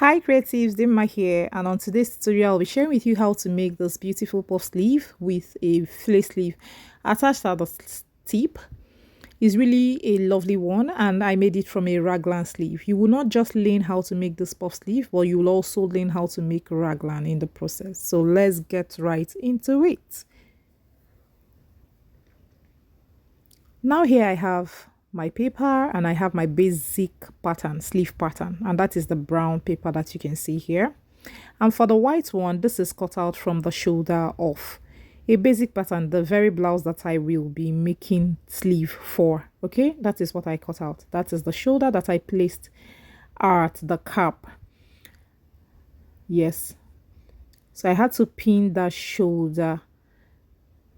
Hi creatives, Dimma here, and on today's tutorial I'll be sharing with you how to make this beautiful puff sleeve with a flare sleeve attached at the tip. Is really a lovely one, and I made it from a raglan sleeve. You will not just learn how to make this puff sleeve, but you will also learn how to make raglan in the process. So let's get right into it. Now here I have my paper and I have my basic pattern, sleeve pattern, and that is the brown paper that you can see here. And for the white one, this is cut out from the shoulder of a basic pattern, the very blouse that I will be making sleeve for. Okay, that is what I cut out. That is the shoulder that I placed at the cap. Yes, so I had to pin that shoulder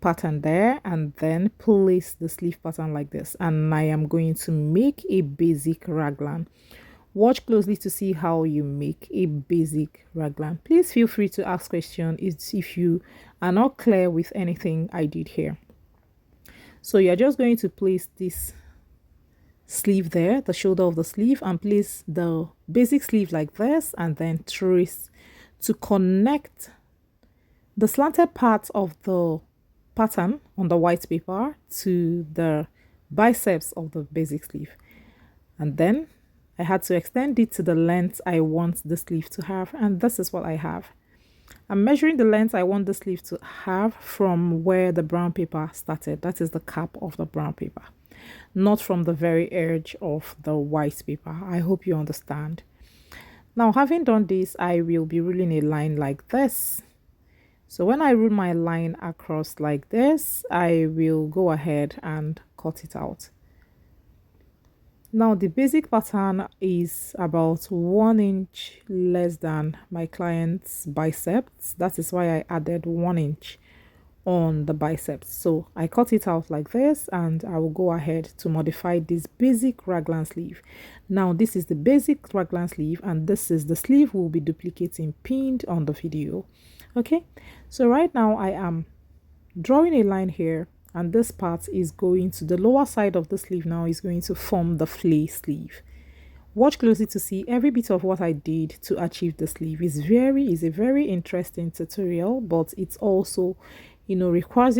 pattern there and then place the sleeve pattern like this, and I am going to make a basic raglan. Watch closely to see how you make a basic raglan. Please feel free to ask questions if you are not clear with anything I did here. So you're just going to place this sleeve there, the shoulder of the sleeve, and place the basic sleeve like this, and then trace to connect the slanted part of the pattern on the white paper to the biceps of the basic sleeve. And then I had to extend it to the length I want the sleeve to have, and this is what I have. I'm measuring the length I want the sleeve to have from where the brown paper started. That is the cap of the brown paper, not from the very edge of the white paper. I hope you understand. Now, having done this, I will be ruling a line like this. So when I rule my line across like this, I will go ahead and cut it out. Now the basic pattern is about 1 inch less than my client's biceps. That is why I added 1 inch on the biceps. So I cut it out like this, and I will go ahead to modify this basic raglan sleeve. Now this is the basic raglan sleeve, and this is the sleeve we'll be duplicating pinned on the video. Okay, so right now I am drawing a line here, and this part is going to the lower side of the sleeve. Now is going to form the flare sleeve. Watch closely to see every bit of what I did to achieve the sleeve. Is a very interesting tutorial, but it's also, requires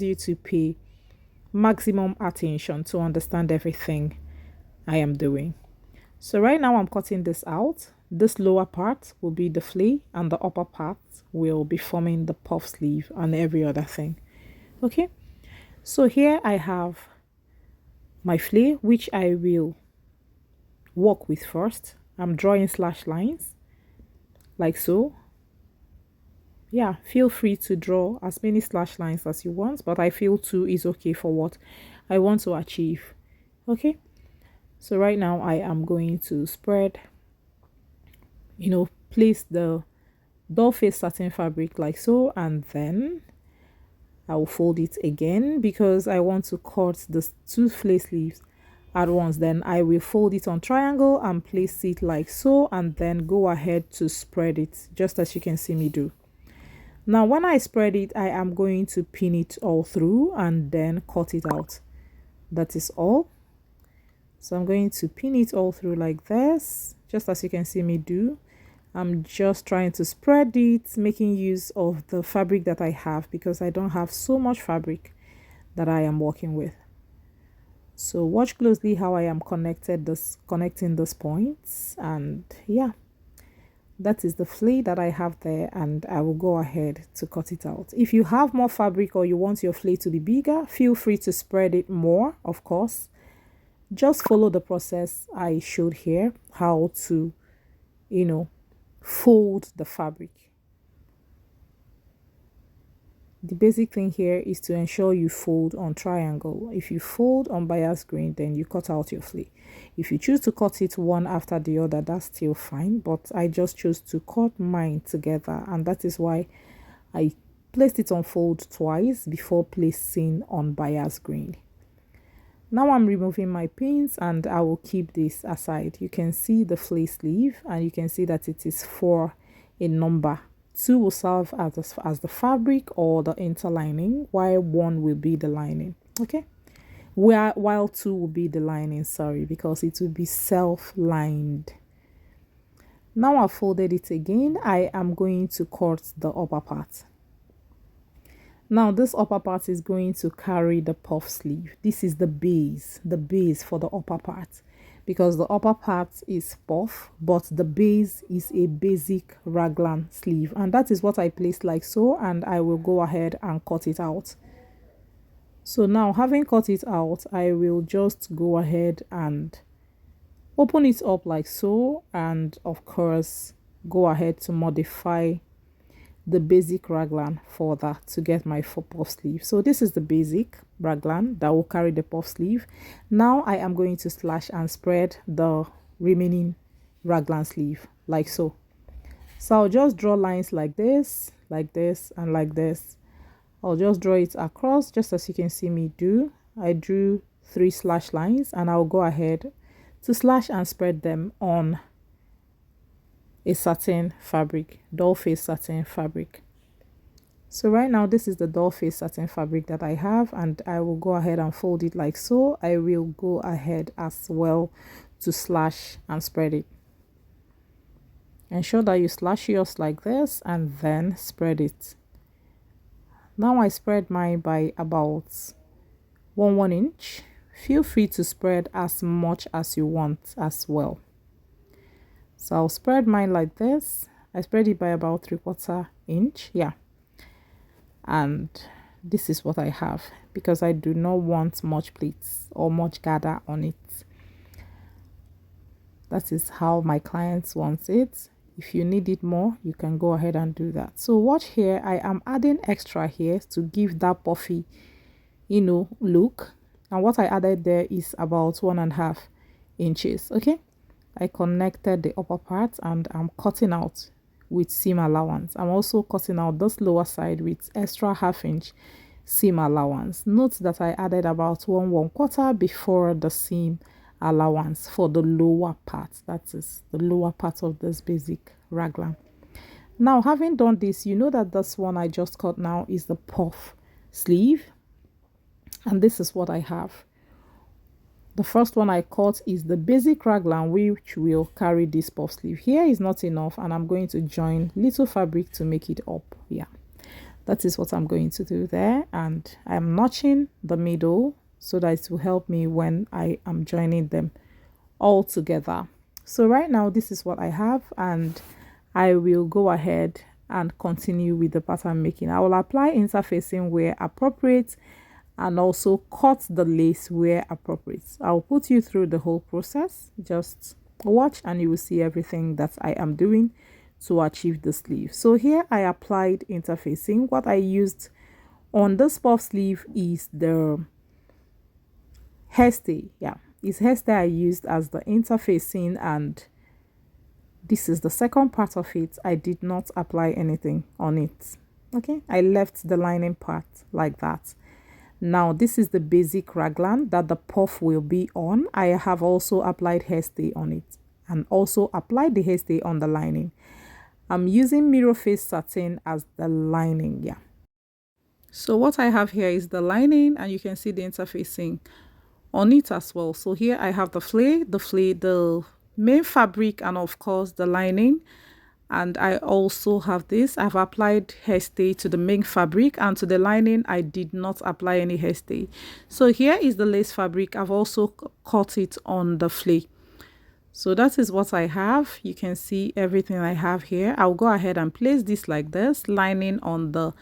you to pay maximum attention to understand everything I am doing. So right now I'm cutting this out. This lower part will be the flare, and the upper part will be forming the puff sleeve and every other thing. Okay, so here I have my flare, which I will work with first. I'm drawing slash lines like so. Yeah, feel free to draw as many slash lines as you want, but I feel 2 is okay for what I want to achieve. Okay, so right now I am going to spread, place the doll face satin fabric like so, and then I will fold it again because I want to cut the 2 flare sleeves at once. Then I will fold it on triangle and place it like so, and then go ahead to spread it just as you can see me do. Now when I spread it, I am going to pin it all through and then cut it out. That is all. So I'm going to pin it all through like this, just as you can see me do. I'm just trying to spread it, making use of the fabric that I have because I don't have so much fabric that I am working with. So watch closely how I am connecting those points, and yeah, that is the flare that I have there, and I will go ahead to cut it out. If you have more fabric or you want your flare to be bigger, feel free to spread it more, of course. Just follow the process I showed here, how to, fold the fabric. The basic thing here is to ensure you fold on triangle. If you fold on bias grain, then you cut out your flare. If you choose to cut it one after the other, that's still fine, but I just chose to cut mine together, and that is why I placed it on fold twice before placing on bias grain. Now I'm removing my pins, and I will keep this aside. You can see the flare sleeve, and you can see that it is for a number. 2 will serve as the fabric or the interlining, while 1 will be the lining. Okay, while 2 will be the lining, sorry, because it will be self-lined. Now I've folded it again. I am going to cut the upper part. Now this upper part is going to carry the puff sleeve. This is the base for the upper part, because the upper part is puff, but the base is a basic raglan sleeve, and that is what I placed like so, and I will go ahead and cut it out. So now, having cut it out, I will just go ahead and open it up like so, and of course go ahead to modify the basic raglan for that to get my puff sleeve. So this is the basic raglan that will carry the puff sleeve. Now I am going to slash and spread the remaining raglan sleeve like so. So I'll just draw lines like this, and like this. I'll just draw it across, just as you can see me do. I drew 3 slash lines, and I'll go ahead to slash and spread them on a satin fabric, doll face satin fabric. So right now this is the doll face satin fabric that I have, and I will go ahead and fold it like so. I will go ahead as well to slash and spread it. Ensure that you slash yours like this and then spread it. Now I spread mine by about 1 inch. Feel free to spread as much as you want as well. So I'll spread mine like this. I spread it by about 3/4 inch, yeah. And this is what I have, because I do not want much pleats or much gather on it. That is how my clients want it. If you need it more, you can go ahead and do that. So watch here, I am adding extra here to give that puffy, look. And what I added there is about 1.5 inches. Okay, I connected the upper part, and I'm cutting out with seam allowance. I'm also cutting out this lower side with extra 1/2 inch seam allowance. Note that I added about 1/4 before the seam allowance for the lower part. That is the lower part of this basic raglan. Now, having done this, you know that this one I just cut now is the puff sleeve, and this is what I have. The first one I cut is the basic raglan, which will carry this puff sleeve. Here is not enough, and I'm going to join little fabric to make it up. Yeah, that is what I'm going to do there, and I'm notching the middle so that it will help me when I am joining them all together. So right now this is what I have, and I will go ahead and continue with the pattern making. I will apply interfacing where appropriate, and also cut the lace where appropriate. I'll put you through the whole process. Just watch and you will see everything that I am doing to achieve the sleeve. So here I applied interfacing. What I used on this puff sleeve is the hairstay. Yeah, it's hairstay I used as the interfacing, and this is the second part of it. I did not apply anything on it. Okay, I left the lining part like that. Now this is the basic raglan that the puff will be on. I have also applied hairstay on it, and also applied the hairstay on the lining. I'm using mirror face satin as the lining. Yeah, so what I have here is the lining, and you can see the interfacing on it as well. So here I have the flay, the main fabric, and of course the lining. And I also have this. I've applied hairstay to the main fabric, and to the lining I did not apply any hairstay. So here is the lace fabric. I've also cut it on the flay. So that is what I have. You can see everything I have here. I'll go ahead and place this like this, lining on the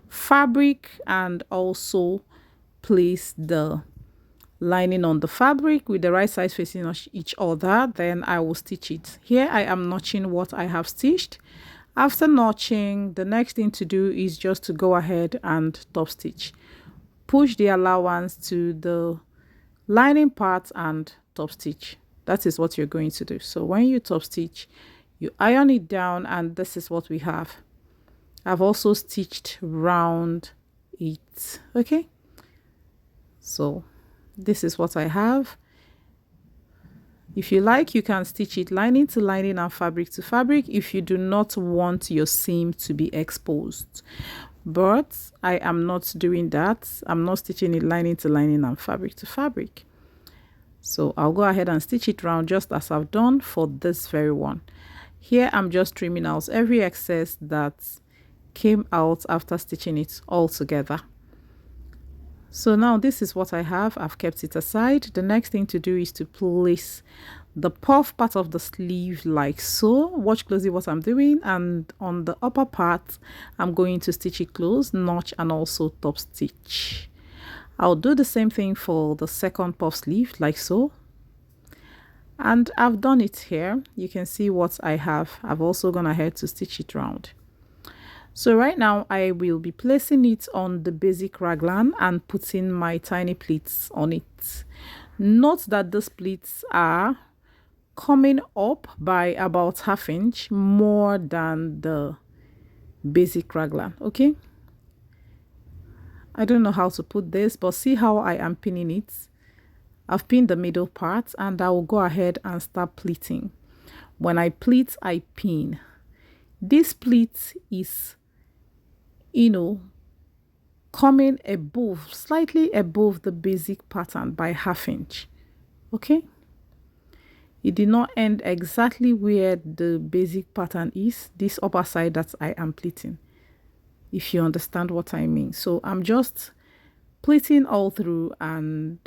fabric, and also place the lining on the fabric with the right sides facing each other. Then I will stitch it. Here I am notching what I have stitched. After notching, the next thing to do is just to go ahead and top stitch. Push the allowance to the lining part and top stitch. That is what you're going to do. So when you top stitch, you iron it down, and this is what we have. I've also stitched round it. Okay, so this is what I have. If you like, you can stitch it lining to lining and fabric to fabric if you do not want your seam to be exposed. But I am not doing that. I'm not stitching it lining to lining and fabric to fabric. So I'll go ahead and stitch it round just as I've done for this very one. Here I'm just trimming out every excess that came out after stitching it all together. So now this is what I have. I've kept it aside. The next thing to do is to place the puff part of the sleeve like so. Watch closely what I'm doing, and on the upper part I'm going to stitch it close, notch, and also top stitch. I'll do the same thing for the second puff sleeve like so, and I've done it here. You can see what I have. I've also gone ahead to stitch it round. So right now I will be placing it on the basic raglan and putting my tiny pleats on it. Note that these pleats are coming up by about ½ inch more than the basic raglan. Okay, I don't know how to put this, but see how I am pinning it. I've pinned the middle part, and I will go ahead and start pleating. When I pleat, I pin. This pleat is, you know, coming above, slightly above the basic pattern by ½ inch. Okay, it did not end exactly where the basic pattern is, this upper side that I am pleating, if you understand what I mean. So I'm just pleating all through, and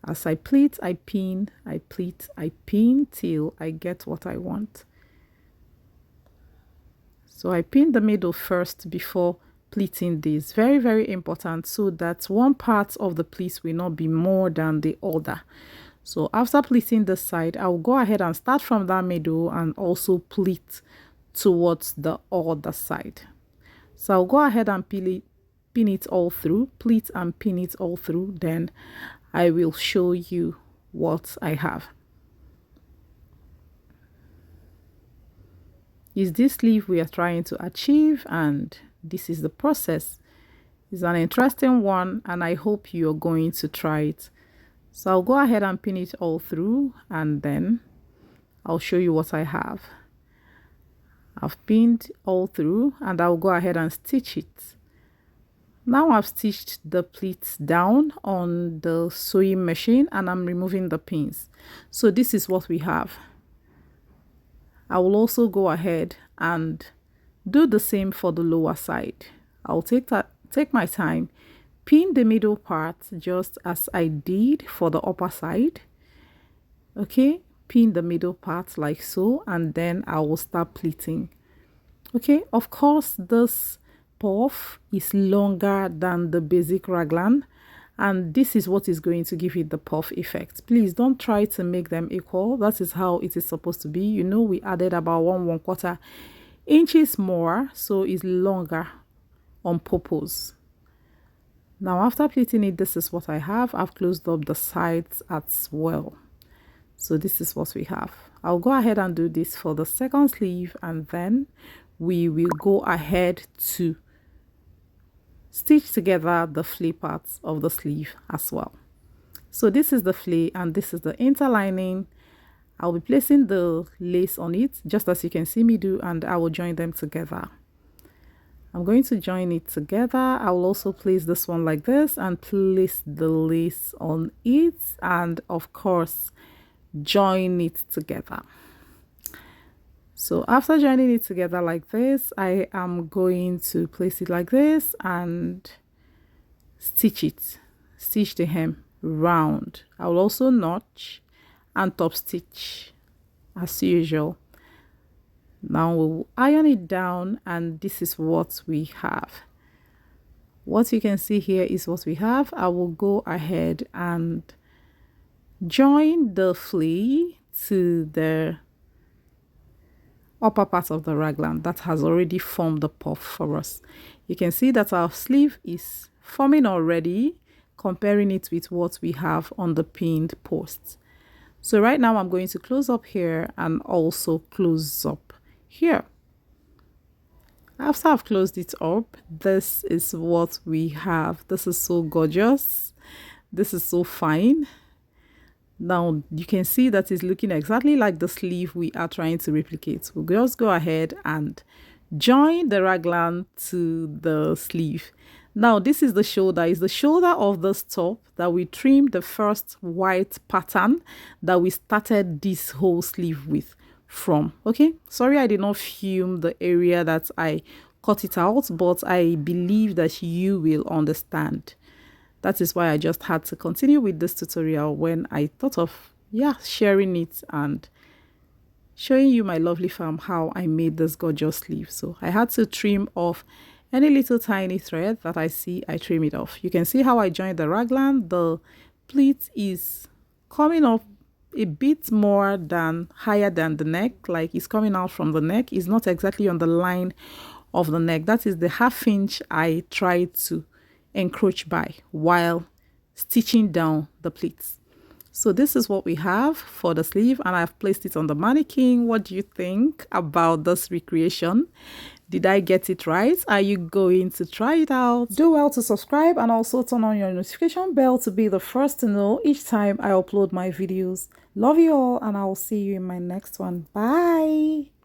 as I pleat, I pin, I pleat, I pin till I get what I want. So I pin the middle first before pleating this. Very, very important, so that one part of the pleat will not be more than the other. So after pleating the side, I'll go ahead and start from that middle and also pleat towards the other side. So I'll go ahead and pin it all through, pleat and pin it all through. Then I will show you what I have. Is this sleeve we are trying to achieve, and this is the process. It's an interesting one, and I hope you're going to try it. So I'll go ahead and pin it all through, and then I'll show you what I have. I've pinned all through, and I'll go ahead and stitch it. Now I've stitched the pleats down on the sewing machine, and I'm removing the pins. So this is what we have. I will also go ahead and do the same for the lower side. I'll take my time, pin the middle part just as I did for the upper side. Okay, pin the middle part like so, and then I will start pleating. Okay, of course this puff is longer than the basic raglan, and this is what is going to give it the puff effect. Please don't try to make them equal. That is how it is supposed to be. You know, we added about 1¼ inches more, so it's longer on purpose. Now after pleating it, this is what I have. I've closed up the sides as well. So this is what we have. I'll go ahead and do this for the second sleeve, and then we will go ahead to stitch together the flay parts of the sleeve as well. So this is the flay, and this is the interlining. I'll be placing the lace on it just as you can see me do, and I will join them together. I'm going to join it together. I will also place this one like this and place the lace on it, and of course join it together. So after joining it together like this, I am going to place it like this and stitch it, stitch the hem round. I will also notch and top stitch as usual. Now we'll iron it down, and this is what we have. What you can see here is what we have. I will go ahead and join the flay to the upper part of the raglan that has already formed the puff for us. You can see that our sleeve is forming already, comparing it with what we have on the pinned post. So right now I'm going to close up here and also close up here. After I've closed it up, this is what we have. This is so gorgeous. This is so fine. Now you can see that it's looking exactly like the sleeve we are trying to replicate. We'll just go ahead and join the raglan to the sleeve. Now this is the shoulder. It's the shoulder of this top that we trimmed the first white pattern that we started this whole sleeve with from. Okay, sorry I did not film the area that I cut it out, but I believe that you will understand. That is why I just had to continue with this tutorial when I thought of sharing it and showing you my lovely fam how I made this gorgeous sleeve. So I had to trim off any little tiny thread that I see. I trim it off. You can see how I joined the raglan. The pleat is coming off a bit more than higher than the neck, like it's coming out from the neck. It's not exactly on the line of the neck. That is the ½ inch I tried to encroach by while stitching down the pleats. So this is what we have for the sleeve, and I've placed it on the mannequin. What do you think about this recreation? Did I get it right? Are you going to try it out? Do well to subscribe and also turn on your notification bell to be the first to know each time I upload my videos. Love you all, and I will see you in my next one. Bye.